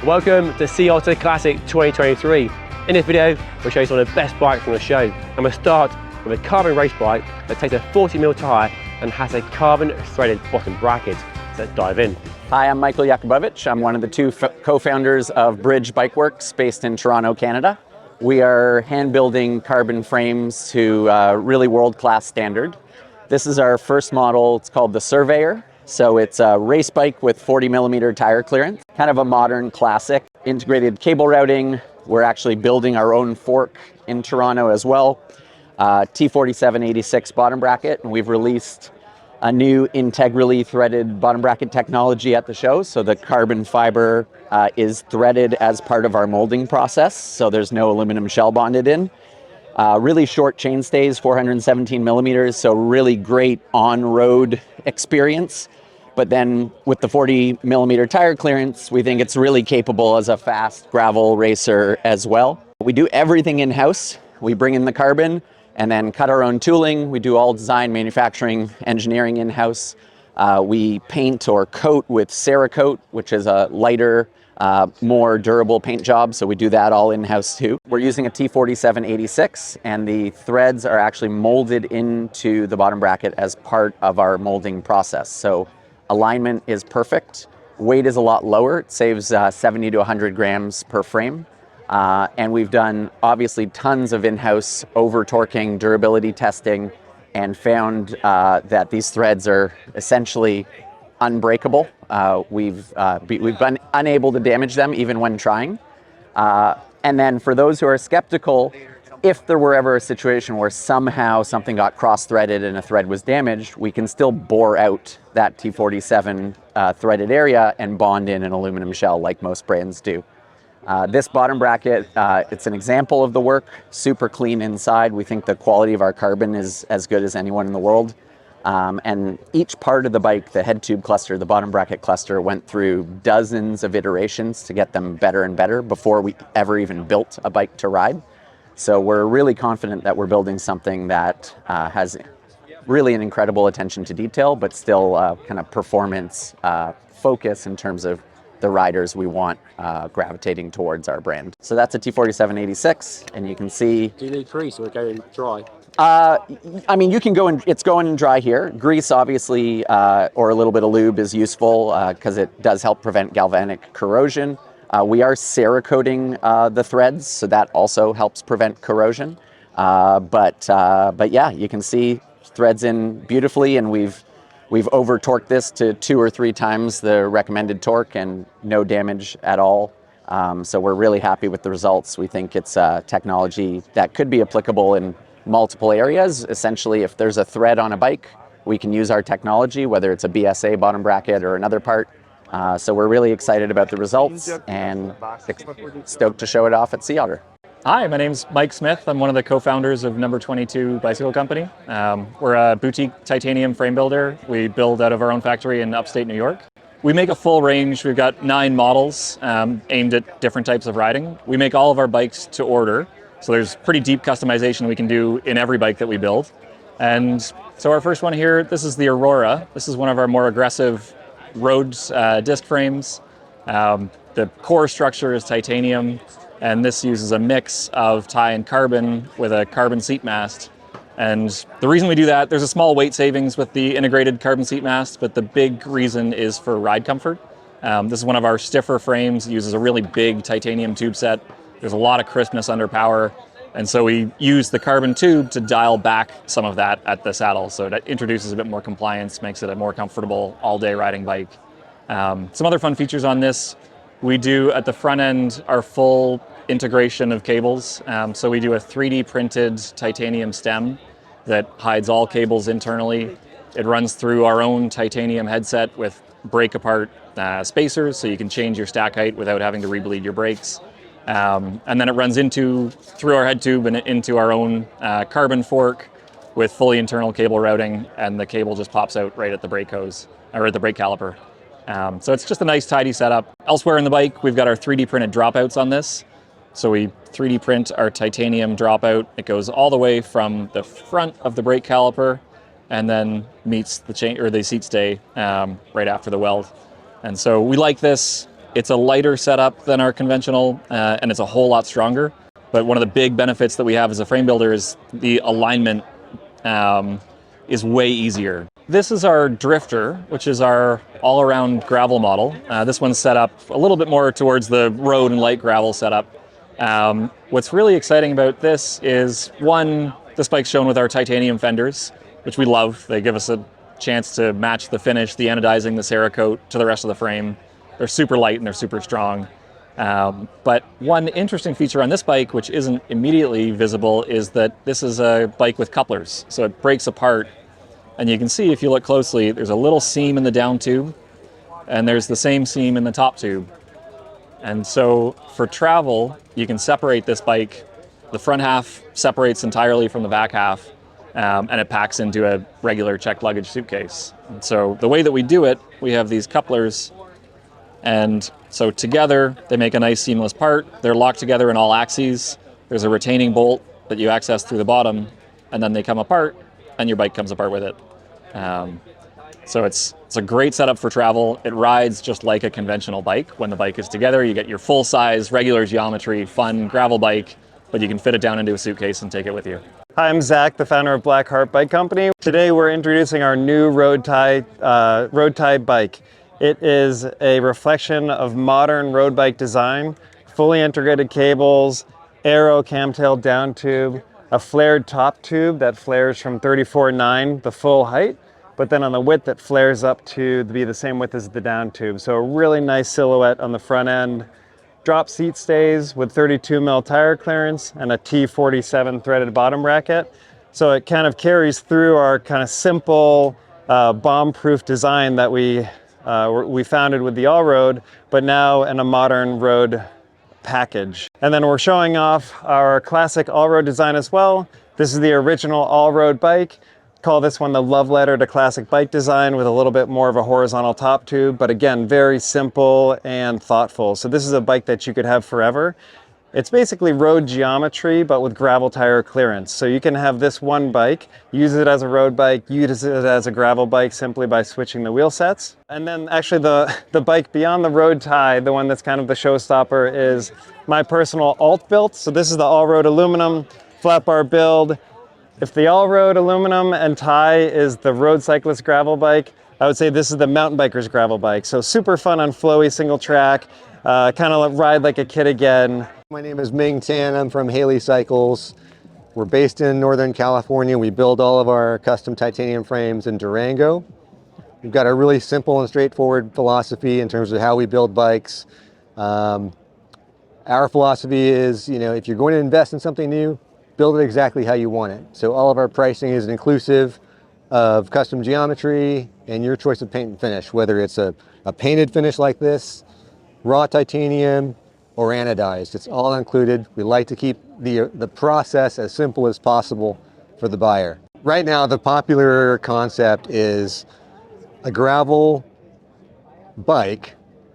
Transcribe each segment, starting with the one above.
Welcome to Sea Otter Classic 2023. In this video, we'll show you some of the best bikes from the show. And we'll start with a carbon race bike that takes a 40mm tyre and has a carbon threaded bottom bracket. So let's dive in. Hi, I'm Michael Yakubovich. I'm one of the two co-founders of Bridge Bike Works based in Toronto, Canada. We are hand building carbon frames to really world-class standard. This is our first model. It's called the Surveyor. So it's a race bike with 40mm tire clearance, kind of a modern classic. Integrated cable routing. We're actually building our own fork in Toronto as well. T4786 bottom bracket, and we've released a new integrally threaded bottom bracket technology at the show. So the carbon fiber is threaded as part of our molding process, so there's no aluminum shell bonded in. Really short chain stays, 417mm, so really great on-road experience. But then with the 40mm tire clearance, we think it's really capable as a fast gravel racer as well. We do everything in-house. We bring in the carbon and then cut our own tooling. We do all design, manufacturing, engineering in-house. We paint or coat with Cerakote, which is a lighter, more durable paint job, so we do that all in-house too. We're using a T4786, and the threads are actually molded into the bottom bracket as part of our molding process. So alignment is perfect. Weight is a lot lower. It saves 70 to 100 grams per frame. And we've done obviously tons of in-house over-torquing, durability testing, and found that these threads are essentially unbreakable. We've been unable to damage them even when trying. And then for those who are skeptical, if there were ever a situation where somehow something got cross-threaded and a thread was damaged, we can still bore out that T47 threaded area and bond in an aluminum shell like most brands do. This bottom bracket, it's an example of the work, super clean inside. We think the quality of our carbon is as good as anyone in the world. And each part of the bike, the head tube cluster, the bottom bracket cluster, went through dozens of iterations to get them better and better before we ever even built a bike to ride. So we're really confident that we're building something that has really an incredible attention to detail, but still kind of performance focus in terms of the riders we want gravitating towards our brand. So that's a T4786, and you can see... Do you need grease or go dry? I mean, you can go in, it's going in dry here. Grease, obviously, or a little bit of lube is useful because it does help prevent galvanic corrosion. We are Cerakoting the threads, so that also helps prevent corrosion. But yeah, you can see threads in beautifully, and we've over-torqued this to 2 or 3 times the recommended torque and no damage at all. So we're really happy with the results. We think it's a technology that could be applicable in multiple areas. Essentially, if there's a thread on a bike, we can use our technology, whether it's a BSA bottom bracket or another part. So we're really excited about the results and stoked to show it off at Sea Otter. Hi, my name's Mike Smith. I'm one of the co-founders of Number 22 Bicycle Company. We're a boutique titanium frame builder. We build out of our own factory in upstate New York. We make a full range. We've got 9 models aimed at different types of riding. We make all of our bikes to order, so there's pretty deep customization we can do in every bike that we build. And so our first one here, this is the Aurora. This is one of our more aggressive road disc frames. The core structure is titanium, and this uses a mix of tie and carbon with a carbon seat mast. And the reason we do that, there's a small weight savings with the integrated carbon seat mast, but the big reason is for ride comfort. This is one of our stiffer frames. It uses a really big titanium tube set. There's a lot of crispness under power, and so we use the carbon tube to dial back some of that at the saddle, so that introduces a bit more compliance, makes it a more comfortable all-day riding bike. Some other fun features on this, we do at the front end our full integration of cables. So we do a 3D printed titanium stem that hides all cables internally. It runs through our own titanium headset with break-apart spacers, so you can change your stack height without having to rebleed your brakes. And then it runs through our head tube and into our own carbon fork with fully internal cable routing, and the cable just pops out right at the brake hose, or at the brake caliper. So it's just a nice, tidy setup. Elsewhere in the bike, we've got our 3D printed dropouts on this. So we 3D print our titanium dropout. It goes all the way from the front of the brake caliper and then meets the chain or the seat stay right after the weld. And so we like this. It's a lighter setup than our conventional, and it's a whole lot stronger. But one of the big benefits that we have as a frame builder is the alignment is way easier. This is our drifter, which is our all-around gravel model. This one's set up a little bit more towards the road and light gravel setup. What's really exciting about this is, one, this bike's shown with our titanium fenders, which we love. They give us a chance to match the finish, the anodizing, the Cerakote to the rest of the frame. They're super light and they're super strong. But one interesting feature on this bike, which isn't immediately visible, is that this is a bike with couplers. So it breaks apart. And you can see, if you look closely, there's a little seam in the down tube, and there's the same seam in the top tube. And so for travel, you can separate this bike. The front half separates entirely from the back half, and it packs into a regular checked luggage suitcase. And so the way that we do it, we have these couplers, and so together they make a nice seamless part. They're locked together in all axes. There's a retaining bolt that you access through the bottom, and then they come apart, and your bike comes apart with it. So it's a great setup for travel. It rides just like a conventional bike. When the bike is together, you get your full-size, regular geometry, fun gravel bike, but you can fit it down into a suitcase and take it with you. Hi, I'm Zach, the founder of Blackheart Bike Company. Today we're introducing our new road tie bike. It is a reflection of modern road bike design, fully integrated cables, aero camtail down tube, a flared top tube that flares from 34.9, the full height, but then on the width it flares up to be the same width as the down tube. So a really nice silhouette on the front end. Drop seat stays with 32mm tire clearance and a T47 threaded bottom bracket. So it kind of carries through our kind of simple bomb-proof design that we founded with the all-road, but now in a modern road package. And then we're showing off our classic all-road design as well. This is the original all-road bike. Call this one the love letter to classic bike design, with a little bit more of a horizontal top tube, but again, very simple and thoughtful. So this is a bike that you could have forever. It's basically road geometry, but with gravel tire clearance. So you can have this one bike, use it as a road bike, use it as a gravel bike simply by switching the wheel sets. And then actually the bike beyond the road tie, the one that's kind of the showstopper, is my personal alt built. So this is the all-road aluminum flat bar build. If the all-road aluminum and tie is the road cyclist gravel bike, I would say this is the mountain biker's gravel bike. So super fun on flowy single track, kind of ride like a kid again. My name is Ming Tan. I'm from Haley Cycles. We're based in Northern California. We build all of our custom titanium frames in Durango. We've got a really simple and straightforward philosophy in terms of how we build bikes. Our philosophy is, if you're going to invest in something new, build it exactly how you want it. So all of our pricing is inclusive of custom geometry and your choice of paint and finish, whether it's a painted finish like this, raw titanium, or anodized. It's all included. We like to keep the process as simple as possible for the buyer. Right now, the popular concept is a gravel bike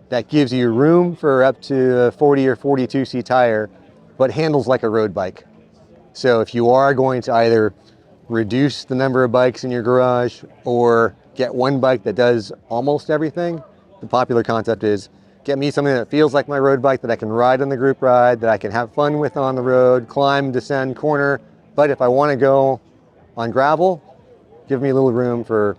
that gives you room for up to a 40 or 42C tire, but handles like a road bike. So if you are going to either reduce the number of bikes in your garage or get one bike that does almost everything, the popular concept is get me something that feels like my road bike, that I can ride on the group ride, that I can have fun with on the road, climb, descend, corner. But if I want to go on gravel, give me a little room for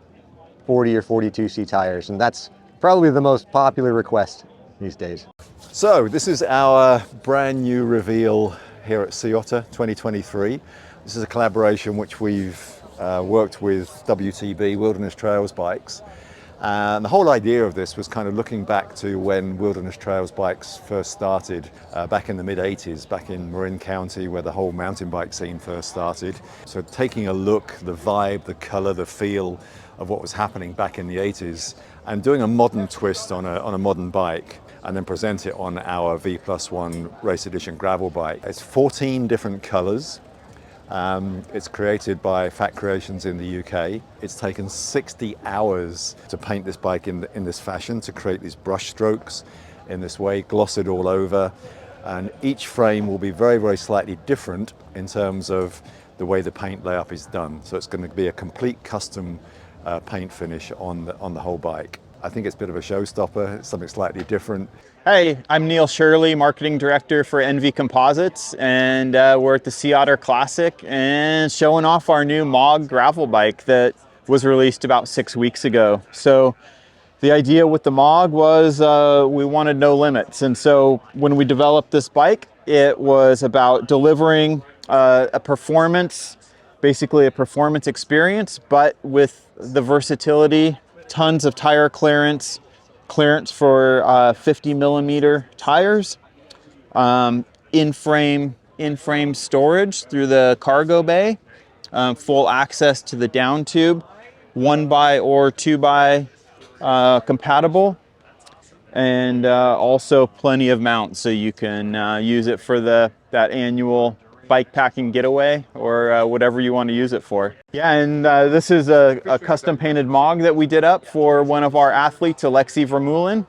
40 or 42C tires. And that's probably the most popular request these days. So this is our brand new reveal here at Sea Otter 2023. This is a collaboration which we've worked with WTB, Wilderness Trails Bikes. And the whole idea of this was kind of looking back to when Wilderness Trails Bikes first started back in the mid-80s, back in Marin County, where the whole mountain bike scene first started. So taking a look, the vibe, the color, the feel of what was happening back in the 80s, and doing a modern twist on a modern bike, and then present it on our V+1 Race Edition gravel bike. It's 14 different colors. It's created by Fat Creations in the UK. It's taken 60 hours to paint this bike in this fashion, to create these brush strokes in this way, gloss it all over. And each frame will be very, very slightly different in terms of the way the paint layup is done. So it's going to be a complete custom paint finish on the whole bike. I think it's a bit of a showstopper. It's something slightly different. Hey, I'm Neil Shirley, Marketing Director for Enve Composites, and we're at the Sea Otter Classic and showing off our new Mog gravel bike that was released about 6 weeks ago. So the idea with the Mog was we wanted no limits. And so when we developed this bike, it was about delivering a performance, basically a performance experience, but with the versatility, tons of tire clearance for 50 millimeter tires, in-frame storage through the cargo bay, full access to the down tube, 1x or 2x compatible, and also plenty of mounts, so you can use it for that annual bike packing getaway or whatever you want to use it for. Yeah, and this is a custom painted Mog that we did up for one of our athletes, Alexei Vermeulen,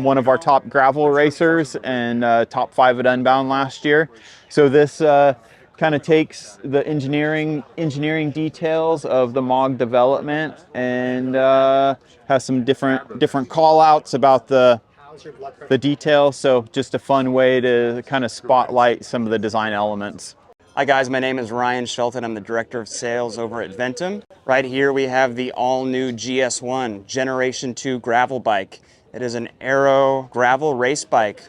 one of our top gravel racers and top 5 at Unbound last year. So this kind of takes the engineering details of the Mog development and has some different call outs about the details. So just a fun way to kind of spotlight some of the design elements. Hi guys, my name is Ryan Shelton. I'm the Director of Sales over at Ventum. Right here we have the all-new GS1 Generation 2 gravel bike. It is an aero gravel race bike.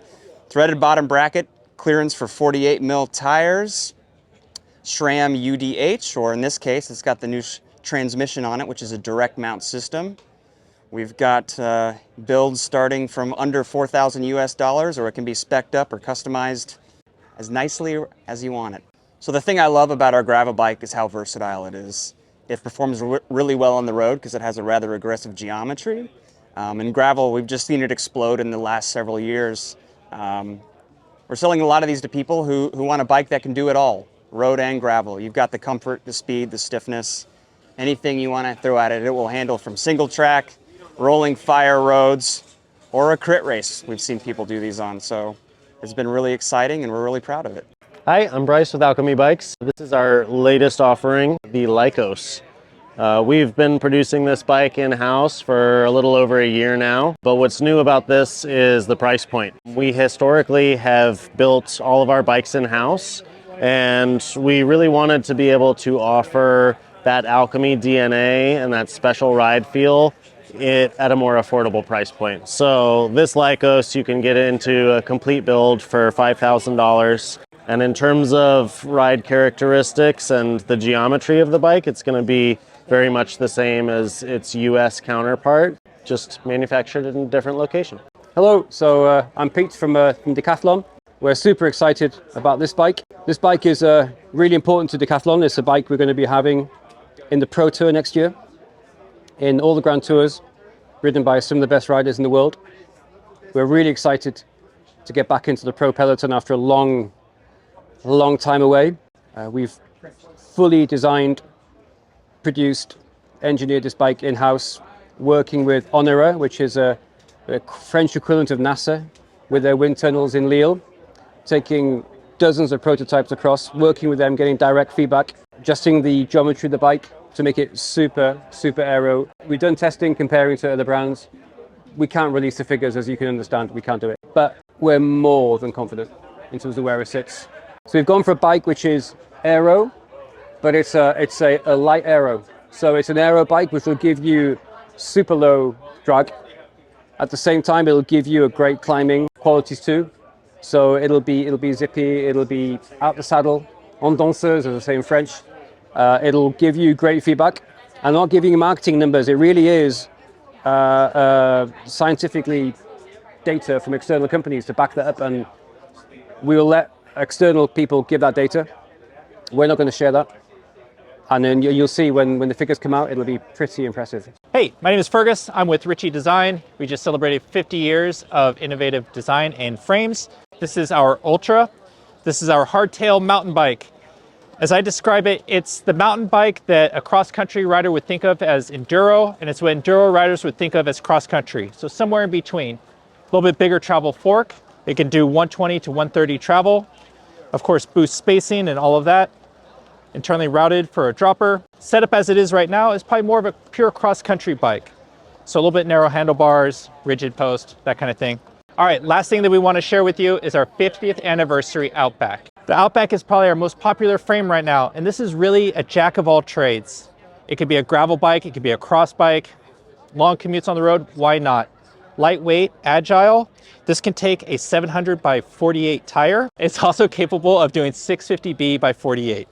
Threaded bottom bracket, clearance for 48 mil tires, SRAM UDH, or in this case it's got the new transmission on it, which is a direct mount system. We've got builds starting from under $4,000 US, or it can be spec'd up or customized as nicely as you want it. So the thing I love about our gravel bike is how versatile it is. It performs really well on the road because it has a rather aggressive geometry. In gravel, we've just seen it explode in the last several years. We're selling a lot of these to people who want a bike that can do it all, road and gravel. You've got the comfort, the speed, the stiffness, anything you want to throw at it, it will handle, from single track, rolling fire roads, or a crit race. We've seen people do these on, so it's been really exciting and we're really proud of it. Hi, I'm Bryce with Alchemy Bikes. This is our latest offering, the Lycos. We've been producing this bike in-house for a little over a year now, but what's new about this is the price point. We historically have built all of our bikes in-house, and we really wanted to be able to offer that Alchemy DNA and that special ride feel at a more affordable price point. So this Lycos, you can get into a complete build for $5,000. And in terms of ride characteristics and the geometry of the bike, it's going to be very much the same as its US counterpart, just manufactured in a different location. Hello, so I'm Pete from Decathlon. We're super excited about this bike. This bike is really important to Decathlon. It's a bike we're going to be having in the Pro Tour next year, in all the Grand Tours, ridden by some of the best riders in the world. We're really excited to get back into the pro peloton after a long time away. We've fully designed, produced, engineered this bike in-house, working with Honora, which is a French equivalent of NASA, with their wind tunnels in Lille, taking dozens of prototypes across, working with them, getting direct feedback, adjusting the geometry of the bike to make it super aero. We've done testing comparing to other brands. We can't release the figures, as you can understand, we can't do it. But we're more than confident in terms of where it sits. So we've gone for a bike which is aero, but it's a light aero. So it's an aero bike which will give you super low drag. At the same time, it'll give you a great climbing qualities too. So it'll be zippy, it'll be out the saddle, en danseuse, as I say in French. It'll give you great feedback. I'm not giving you marketing numbers. It really is scientifically data from external companies to back that up, and we will let external people give that data. We're not going to share that. And then you'll see when the figures come out, it'll be pretty impressive. Hey, my name is Fergus. I'm with Ritchey Design. We just celebrated 50 years of innovative design and frames. This is our Ultra. This is our hardtail mountain bike. As I describe it, it's the mountain bike that a cross-country rider would think of as enduro, and it's what enduro riders would think of as cross-country. So somewhere in between. A little bit bigger travel fork. It can do 120 to 130 travel. Of course, boost spacing and all of that. Internally routed for a dropper. Setup as it is right now is probably more of a pure cross-country bike. So a little bit narrow handlebars, rigid post, that kind of thing. All right, last thing that we want to share with you is our 50th anniversary Outback. The Outback is probably our most popular frame right now, and this is really a jack of all trades. It could be a gravel bike, it could be a cross bike, long commutes on the road, why not? Lightweight, agile. This can take a 700 by 48 tire. It's also capable of doing 650B by 48.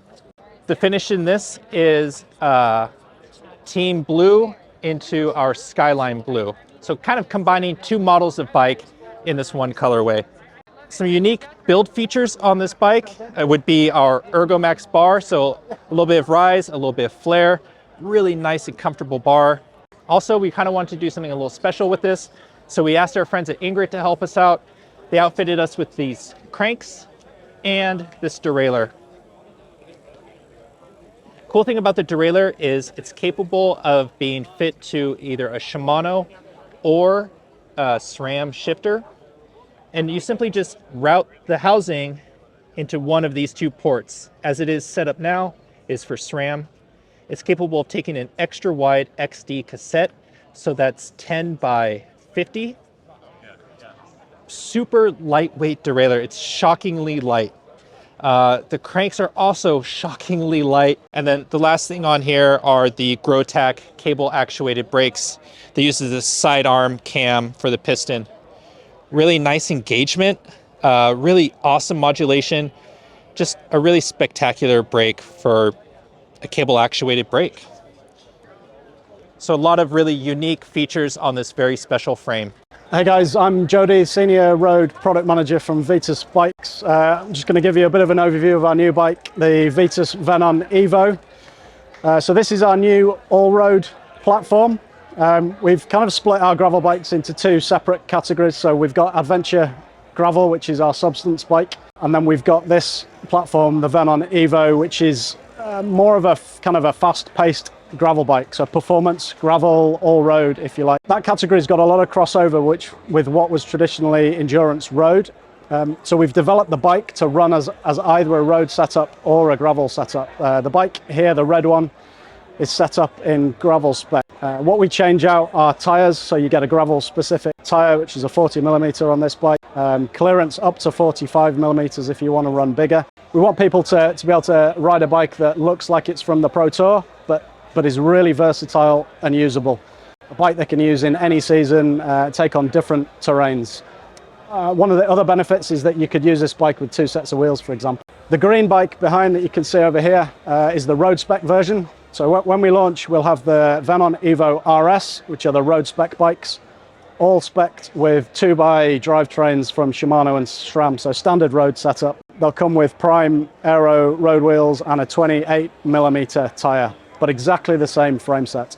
The finish in this is team blue into our skyline blue. So kind of combining two models of bike in this one colorway. Some unique build features on this bike would be our Ergomax bar. So a little bit of rise, a little bit of flare, really nice and comfortable bar. Also, we kind of wanted to do something a little special with this. So we asked our friends at Ingrid to help us out. They outfitted us with these cranks and this derailleur. Cool thing about the derailleur is it's capable of being fit to either a Shimano or a SRAM shifter. And you simply just route the housing into one of these two ports. As it is set up now, is for SRAM. It's capable of taking an extra wide XD cassette, so that's 10 by 50. Super lightweight derailleur. It's shockingly light. The cranks are also shockingly light. And then the last thing on here are the Growtac cable actuated brakes. They use this sidearm cam for the piston. Really nice engagement, really awesome modulation. Just a really spectacular brake for a cable actuated brake. So a lot of really unique features on this very special frame. Hey guys, I'm Jody, Senior Road Product Manager from Vitus Bikes. I'm just going to give you a bit of an overview of our new bike, the Vitus Venon Evo. So this is our new all-road platform. We've kind of split our gravel bikes into two separate categories. So we've got Adventure Gravel, which is our substance bike. And then we've got this platform, the Venon Evo, which is more of a kind of a fast-paced gravel bike, so performance gravel all-road, if you like. That category's got a lot of crossover with what was traditionally endurance road. So we've developed the bike to run as either a road setup or a gravel setup. The bike here, the red one, is set up in gravel spec. What we change out are tires, so you get a gravel specific tire, which is a 40mm on this bike. Clearance up to 45mm if you want to run bigger. We want people to be able to ride a bike that looks like it's from the Pro Tour, but is really versatile and usable. A bike they can use in any season, take on different terrains. One of the other benefits is that you could use this bike with two sets of wheels, for example. The green bike behind that you can see over here is the road spec version. So when we launch, we'll have the Venon Evo RS, which are the road spec bikes, all spec'd with 2x drivetrains from Shimano and SRAM, so standard road setup. They'll come with prime aero road wheels and a 28mm tire, but exactly the same frame set.